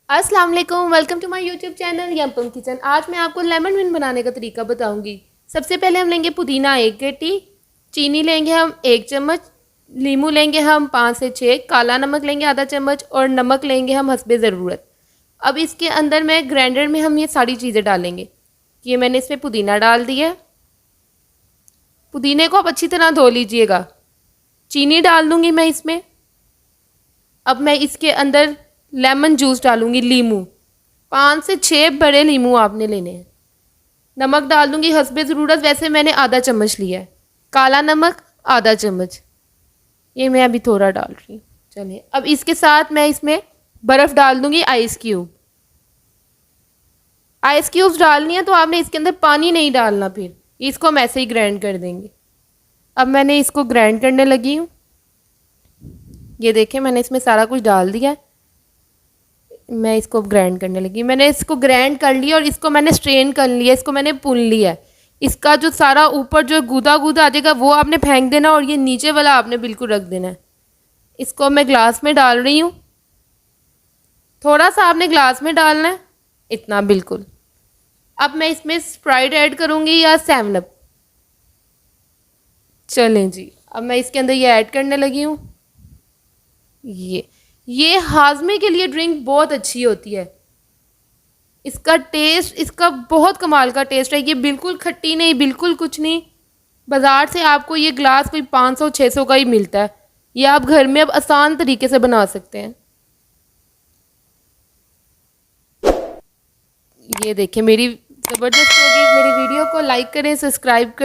अस्सलाम वालेकुम, welcome to my YouTube channel यमपम किचन। आज मैं आपको लेमन विन बनाने का तरीका बताऊंगी। सबसे पहले हम लेंगे पुदीना 1 गट्टी, चीनी लेंगे हम 1 चम्मच, नींबू लेंगे हम 5 से 6, काला नमक लेंगे आधा चम्मच और नमक लेंगे हम हस्बे ज़रूरत। अब इसके अंदर मैं ग्राइंडर में हम ये सारी चीज़ें डालेंगे। ये मैंने इसमें पुदीना डाल दिया, पुदीने को आप अच्छी तरह धो लीजिएगा। चीनी डाल दूँगी मैं इसमें। अब मैं इसके अंदर लेमन जूस डालूंगी, लीमू 5 से 6 बड़े लीमू आपने लेने हैं। नमक डाल दूंगी हस्बे ज़रूरत, वैसे मैंने आधा चम्मच लिया है। काला नमक आधा चम्मच, ये मैं अभी थोड़ा डाल रही हूँ। चलिए, अब इसके साथ मैं इसमें बर्फ़ डाल दूंगी, आइस क्यूब। आइस क्यूब्स डालनी है तो आपने इसके अंदर पानी नहीं डालना, फिर इसको हम ऐसे ही ग्राइंड कर देंगे। अब मैंने इसको ग्राइंड करने लगी हूँ। ये देखें, मैंने इसमें सारा कुछ डाल दिया है। मैं इसको ग्राइंड करने लगी। मैंने इसको ग्राइंड कर लिया और इसको मैंने स्ट्रेन कर लिया, इसको मैंने पुन लिया है। इसका जो सारा ऊपर जो गूदा गूदा आ जाएगा वो आपने फेंक देना और ये नीचे वाला आपने बिल्कुल रख देना है। इसको मैं ग्लास में डाल रही हूँ। थोड़ा सा आपने ग्लास में डालना है, इतना बिल्कुल। अब मैं इसमें स्प्राइट ऐड करूँगी या 7 अप। चलें जी, अब मैं इसके अंदर ये ऐड करने लगी हूँ। ये हाजमे के लिए ड्रिंक बहुत अच्छी होती है। इसका टेस्ट, इसका बहुत कमाल का टेस्ट है। ये बिल्कुल खट्टी नहीं, बिल्कुल कुछ नहीं। बाज़ार से आपको ये ग्लास कोई 500-600 का ही मिलता है। ये आप घर में अब आसान तरीके से बना सकते हैं। ये देखें, मेरी ज़बरदस्त होगी। मेरी वीडियो को लाइक करें, सब्सक्राइब करें।